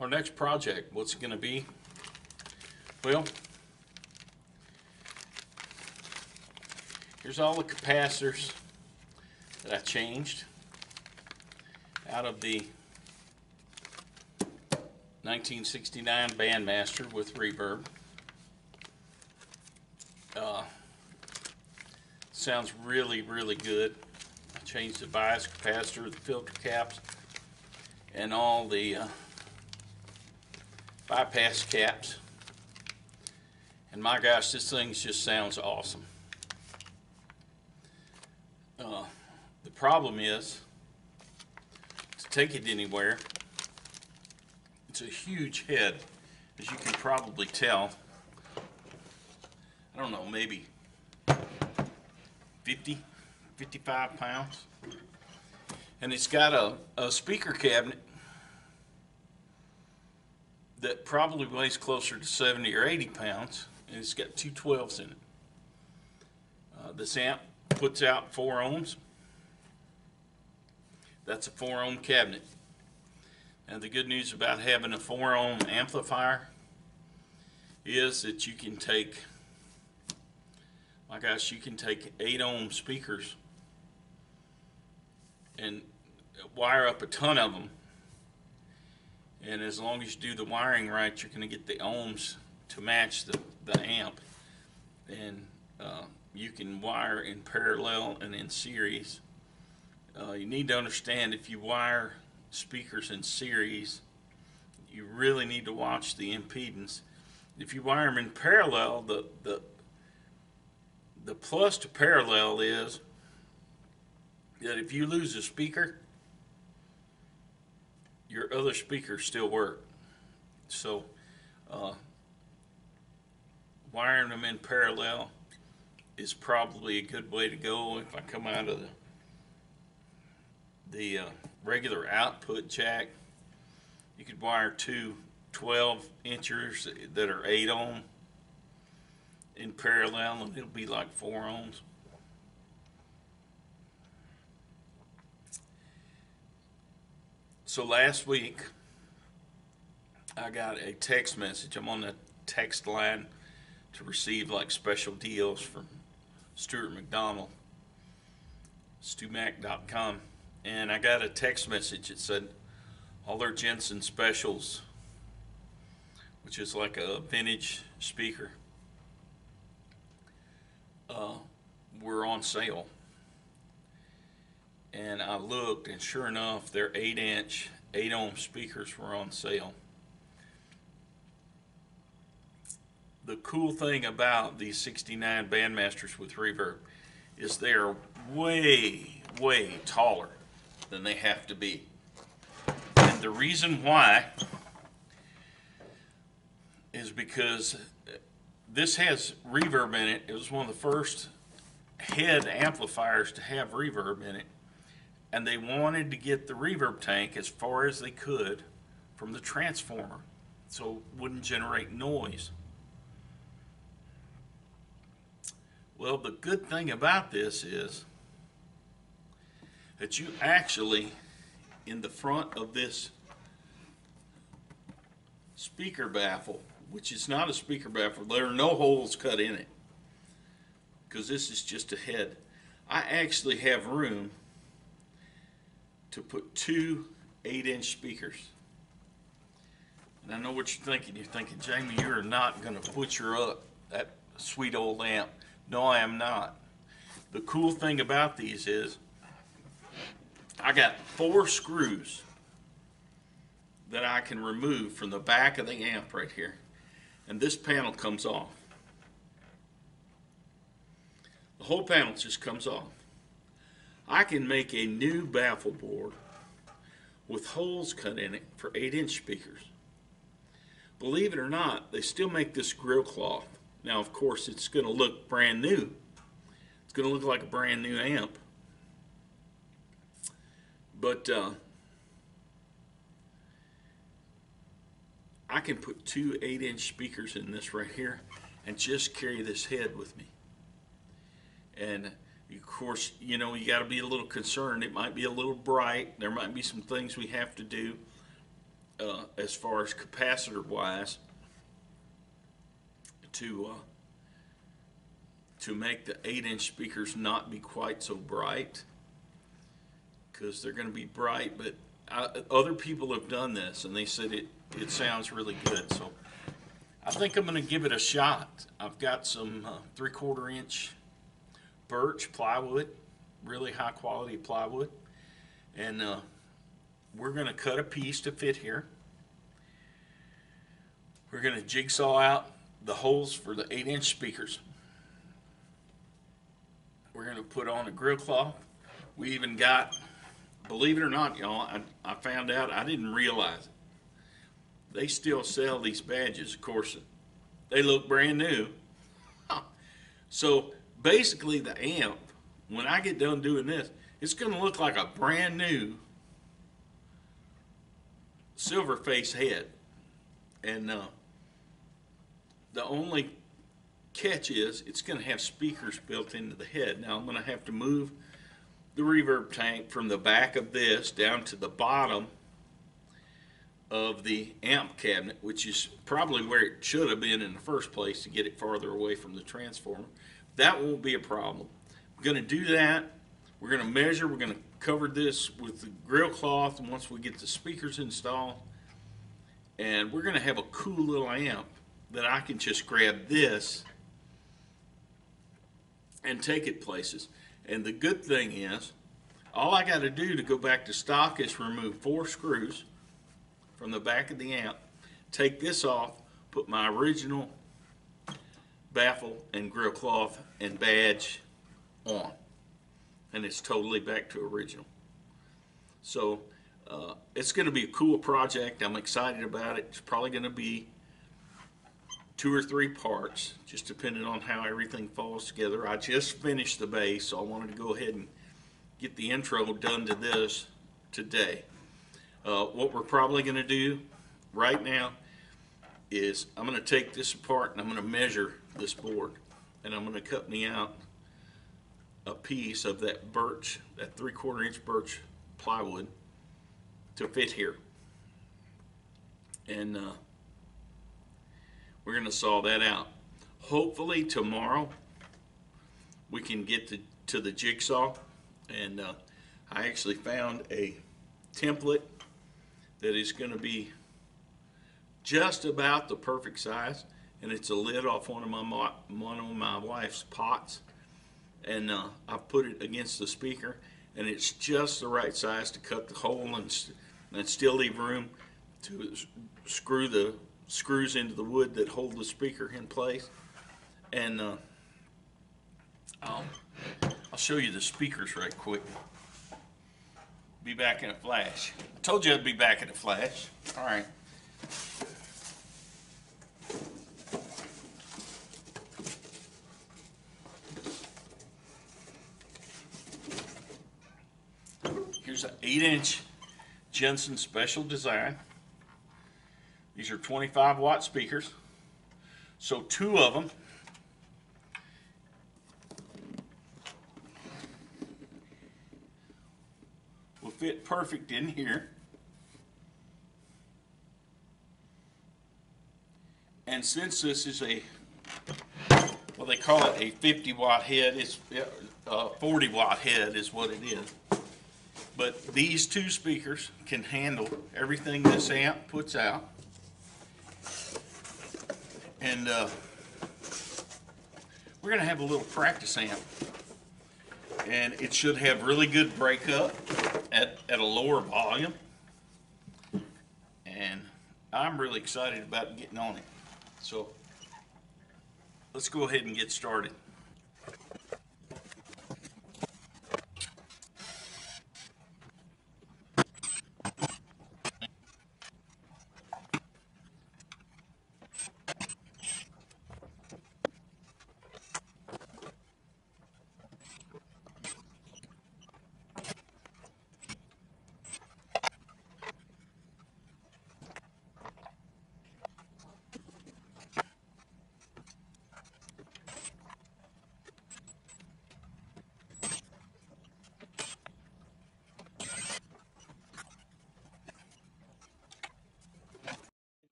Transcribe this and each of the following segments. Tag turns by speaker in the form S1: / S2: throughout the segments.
S1: Our next project, what's it going to be? Well, here's all the capacitors that I changed out of the 1969 Bandmaster with reverb. Sounds really, really good. I changed the bias capacitor, the filter caps, and all the bypass caps. And my gosh, this thing just sounds awesome. The problem is, to take it anywhere, it's a huge head, as you can probably tell. I don't know, maybe 50, 55 pounds. And it's got a speaker cabinet that probably weighs closer to 70 or 80 pounds, and it's got two 12s in it. This amp puts out 4 ohms. That's a 4 ohm cabinet. Now the good news about having a 4 ohm amplifier is that you can take, my gosh, you can take 8 ohm speakers and wire up a ton of them. And as long as you do the wiring right, you're going to get the ohms to match the amp. And you can wire in parallel and in series. You need to understand, if you wire speakers in series, you really need to watch the impedance. If you wire them in parallel, the plus to parallel is that if you lose a speaker, your other speakers still work. So wiring them in parallel is probably a good way to go. If I come out of the regular output jack, you could wire two 12-inchers that are 8 ohm in parallel, and it'll be like 4 ohms. So last week I got a text message. I'm on the text line to receive like special deals from Stuart McDonald, stumac.com, and I got a text message that said all their Jensen specials, which is like a vintage speaker, were on sale. And I looked, and sure enough, their 8-inch, 8 ohm speakers were on sale. The cool thing about these 69 Bandmasters with reverb is they're way, way taller than they have to be. And the reason why is because this has reverb in it. It was one of the first head amplifiers to have reverb in it. And they wanted to get the reverb tank as far as they could from the transformer so it wouldn't generate noise. Well, the good thing about this is that you actually, in the front of this speaker baffle, which is not a speaker baffle, there are no holes cut in it because this is just a head. I actually have room to put 2 8-inch speakers. And I know what you're thinking. You're thinking, Jamie, you're not going to butcher up that sweet old amp. No, I am not. The cool thing about these is I got 4 screws that I can remove from the back of the amp right here. And this panel comes off. The whole panel just comes off. I can make a new baffle board with holes cut in it for 8-inch speakers. Believe it or not, they still make this grill cloth. Now, of course, it's going to look brand new. It's going to look like a brand new amp. But I can put 2 8-inch speakers in this right here and just carry this head with me. And of course, you know, you got to be a little concerned. It might be a little bright. There might be some things we have to do. as far as capacitor wise to make the 8-inch speakers not be quite so bright, because they're going to be bright, but other people have done this and they said it sounds really good. So I think I'm going to give it a shot. I've got some 3/4 inch birch plywood, really high quality plywood, and we're going to cut a piece to fit here. We're going to jigsaw out the holes for the 8-inch speakers. We're going to put on a grill cloth. We even got, believe it or not, y'all, I found out, I didn't realize it. They still sell these badges. Of course, they look brand new. So basically the amp, when I get done doing this, it's going to look like a brand new silver face head. And the only catch is it's going to have speakers built into the head. Now I'm going to have to move the reverb tank from the back of this down to the bottom of the amp cabinet, which is probably where it should have been in the first place to get it farther away from the transformer. That won't be a problem. I'm going to do that. We're going to measure. We're going to cover this with the grill cloth, and once we get the speakers installed, and we're going to have a cool little amp that I can just grab this and take it places. And the good thing is, all I got to do to go back to stock is remove 4 screws from the back of the amp, take this off, put my original baffle and grill cloth and badge on, and it's totally back to original. So it's going to be a cool project. I'm excited about it. It's probably going to be 2 or 3 parts, just depending on how everything falls together. I just finished the bass, so I wanted to go ahead and get the intro done to this today. What we're probably going to do right now is I'm going to take this apart and I'm going to measure this board, and I'm going to cut me out a piece of that birch, that 3/4 inch birch plywood to fit here. And we're going to saw that out. Hopefully tomorrow we can get to the jigsaw, and I actually found a template that is going to be just about the perfect size, and it's a lid off one of my wife's pots, and I've put it against the speaker, and it's just the right size to cut the hole and still leave room to screw the screws into the wood that hold the speaker in place. And I'll show you the speakers right quick. Be back in a flash. I told you I'd be back in a flash. All right. Here's an 8-inch Jensen Special Design. These are 25-watt speakers. So 2 of them will fit perfect in here. And since this is a, well, they call it a 50-watt head, it's a 40-watt head is what it is. But these 2 speakers can handle everything this amp puts out. And we're going to have a little practice amp. And it should have really good breakup at a lower volume. And I'm really excited about getting on it. So let's go ahead and get started.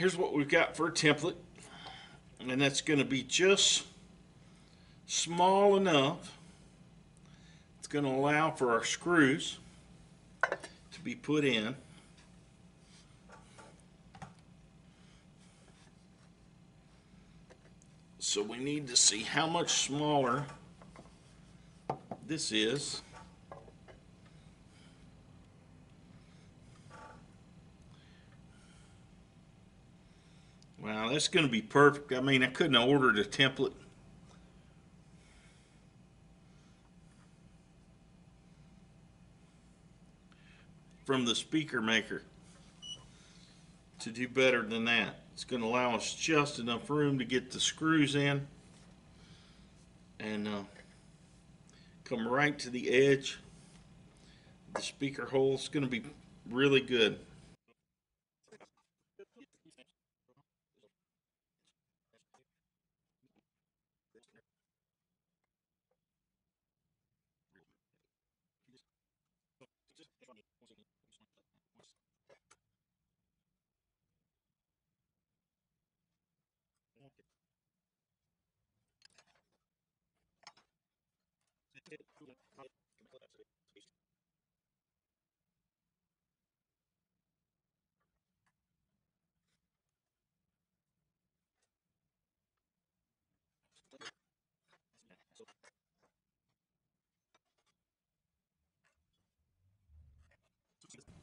S1: here's what we've got for a template, and that's going to be just small enough. It's going to allow for our screws to be put in. So we need to see how much smaller this is. Wow, that's going to be perfect. I mean, I couldn't have ordered a template from the speaker maker to do better than that. It's going to allow us just enough room to get the screws in and come right to the edge of the speaker hole. It's going to be really good.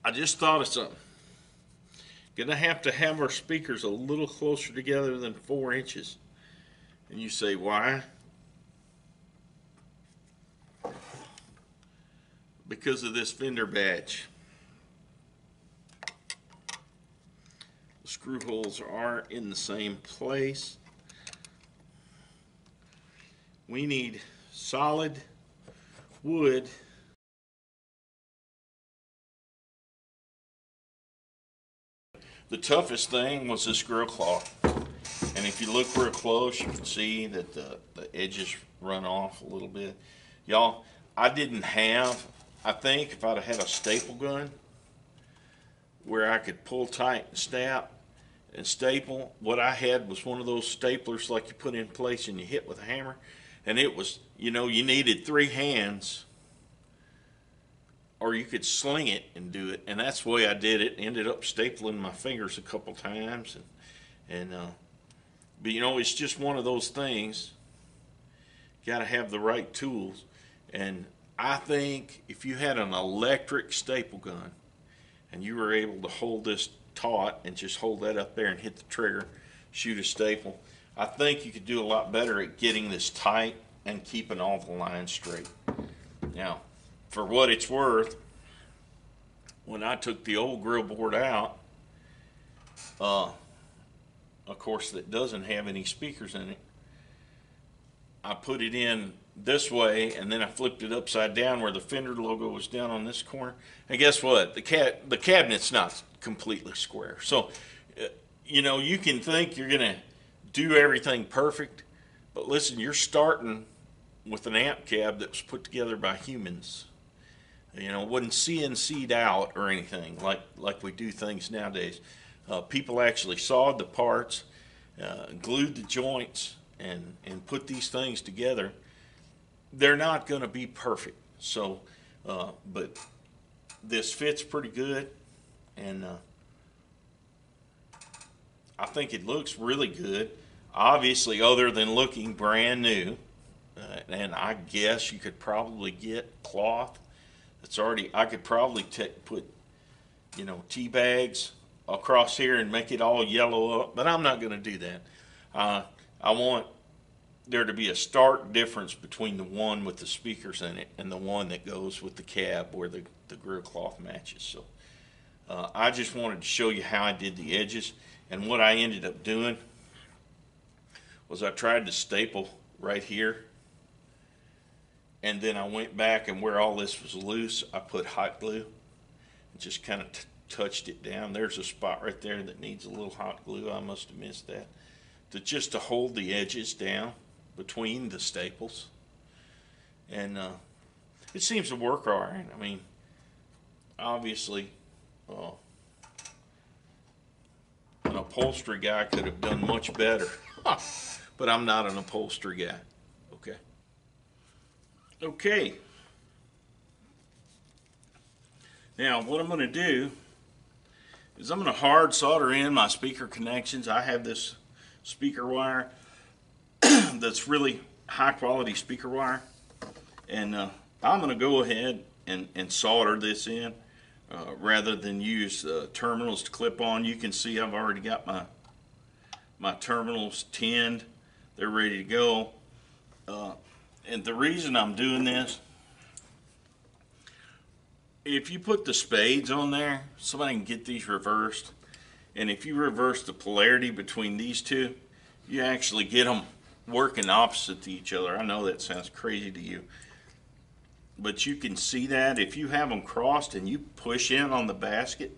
S1: I just thought of something. Gonna have to have our speakers a little closer together than 4 inches. And you say, why? Because of this Fender badge. The screw holes are in the same place. We need solid wood. The toughest thing was this grill cloth. And if you look real close, you can see that the edges run off a little bit. Y'all, I think if I'd have had a staple gun where I could pull tight and snap and staple, what I had was one of those staplers like you put in place and you hit with a hammer. And it was, you needed 3 hands, or you could sling it and do it. And that's the way I did it. Ended up stapling my fingers a couple times. But it's just one of those things. Got to have the right tools. And I think if you had an electric staple gun and you were able to hold this taut and just hold that up there and hit the trigger, shoot a staple, I think you could do a lot better at getting this tight and keeping all the lines straight. Now, for what it's worth, when I took the old grill board out, of course that doesn't have any speakers in it, I put it in this way and then I flipped it upside down where the Fender logo was down on this corner. And guess what? The cabinet's not completely square. So, you can think you're going to do everything perfect, but listen, you're starting with an amp cab that was put together by humans. It wasn't CNC'd out or anything like we do things nowadays. People actually sawed the parts, glued the joints, and put these things together. They're not going to be perfect. So, but this fits pretty good, and I think it looks really good. Obviously, other than looking brand new, and I guess you could probably get cloth that's already. I could probably put, tea bags across here and make it all yellow up, but I'm not going to do that. I want there to be a stark difference between the one with the speakers in it and the one that goes with the cab where the grill cloth matches. So I just wanted to show you how I did the edges, and what I ended up doing was I tried to staple right here, and then I went back, and where all this was loose, I put hot glue and just kind of touched it down. There's a spot right there that needs a little hot glue. I must have missed that. Just to hold the edges down between the staples. And it seems to work all right. I mean, obviously, upholstery guy could have done much better. But I'm not an upholstery guy. Okay. Okay. Now what I'm going to do is I'm going to hard solder in my speaker connections. I have this speaker wire that's really high quality speaker wire, and I'm going to go ahead and solder this in rather than use terminals to clip on. You can see I've already got my terminals tinned. They're ready to go. And the reason I'm doing this, if you put the spades on there, somebody can get these reversed. And if you reverse the polarity between these two, you actually get them working opposite to each other. I know that sounds crazy to you, but you can see that if you have them crossed and you push in on the basket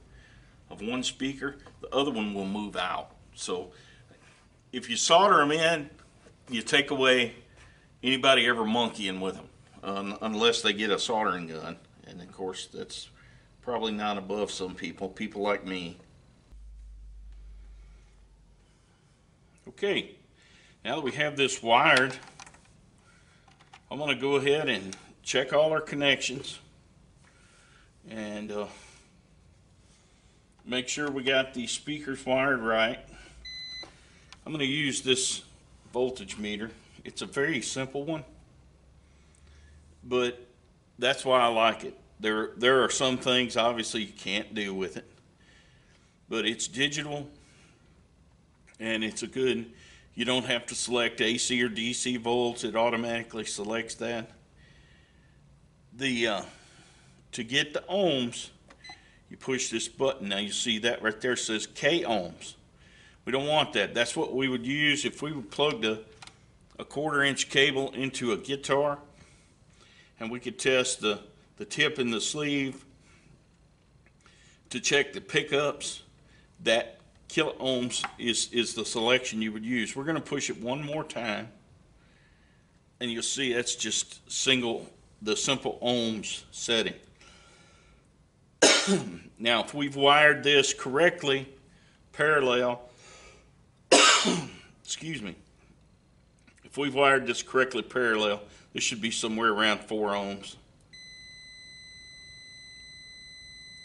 S1: of one speaker, the other one will move out. So if you solder them in, you take away anybody ever monkeying with them, unless they get a soldering gun. And of course, that's probably not above some people like me. Okay, now that we have this wired, I'm going to go ahead and check all our connections and make sure we got these speakers wired right. I'm going to use this voltage meter. It's a very simple one, but that's why I like it. There are some things obviously you can't do with it, but it's digital and it's a good, you don't have to select AC or DC volts. It automatically selects that. To get the ohms, you push this button. Now you see that right there says K ohms. We don't want that. That's what we would use if we would plug a 1/4 inch cable into a guitar, and we could test the tip in the sleeve to check the pickups. That kilo ohms is the selection you would use. We're going to push it one more time, and you'll see that's just the simple ohms setting. Now if we've wired this correctly parallel, excuse me, if we've wired this correctly parallel, this should be somewhere around 4 ohms.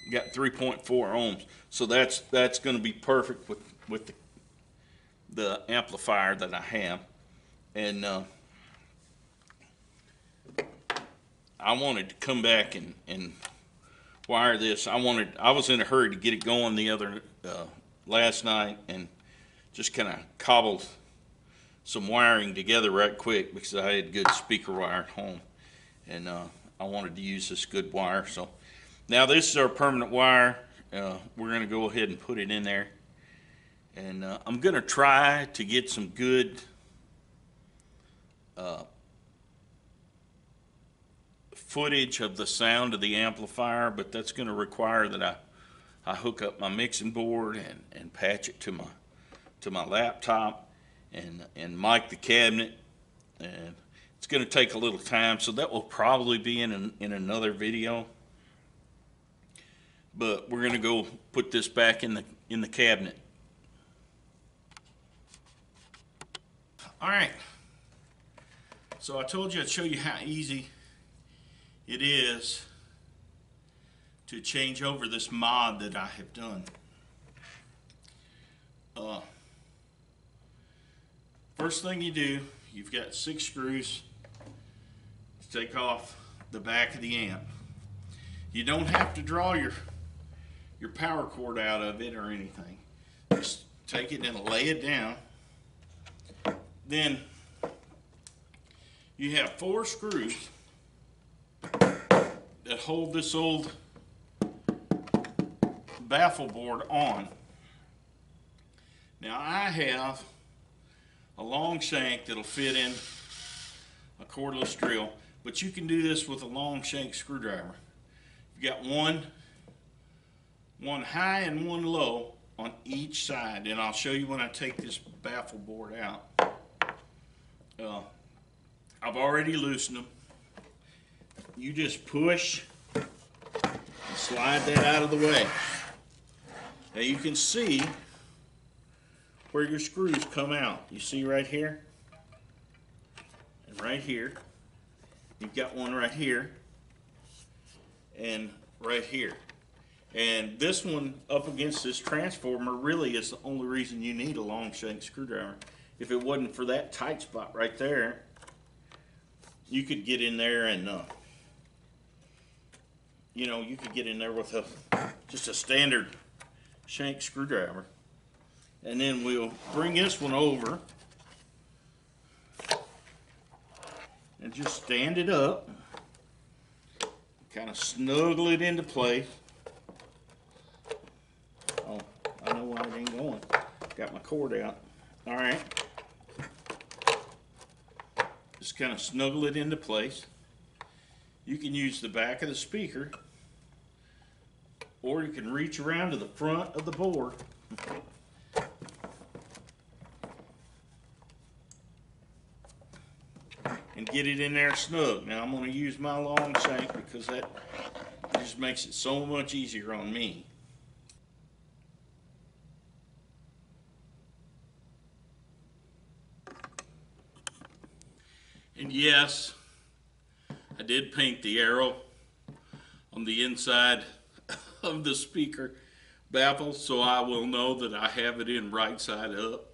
S1: You got 3.4 ohms, so that's going to be perfect with the amplifier that I have. And I wanted to come back and wire this. I was in a hurry to get it going last night, and just kind of cobbled some wiring together right quick because I had good speaker wire at home, and I wanted to use this good wire. So now this is our permanent wire. We're going to go ahead and put it in there, and I'm going to try to get some good footage of the sound of the amplifier, but that's going to require that I hook up my mixing board and patch it to my laptop and mic the cabinet, and it's going to take a little time, so that will probably be in another video. But we're going to go put this back in the cabinet. All right. So I told you I'd show you how easy it is to change over this mod that I have done. First thing you do, you've got 6 screws to take off the back of the amp. You don't have to draw your power cord out of it or anything. Just take it and lay it down. Then you have 4 screws that hold this old baffle board on. Now I have a long shank that'll fit in a cordless drill, but you can do this with a long shank screwdriver. You've got one high and one low on each side, and I'll show you when I take this baffle board out. I've already loosened them. You just push and slide that out of the way. Now you can see where your screws come out. You see right here and right here. You've got one right here and right here. And this one up against this transformer really is the only reason you need a long shank screwdriver. If it wasn't for that tight spot right there, you could get in there and you know, you could get in there with just a standard shank screwdriver. And then we'll bring this one over and just stand it up, kind of snuggle it into place. Oh, I know why it ain't going. Got my cord out. All right. Just kind of snuggle it into place. You can use the back of the speaker, or you can reach around to the front of the board and get it in there snug. Now I'm going to use my long shank because that just makes it so much easier on me. And yes, I did paint the arrow on the inside of the speaker baffle, so I will know that I have it in right side up.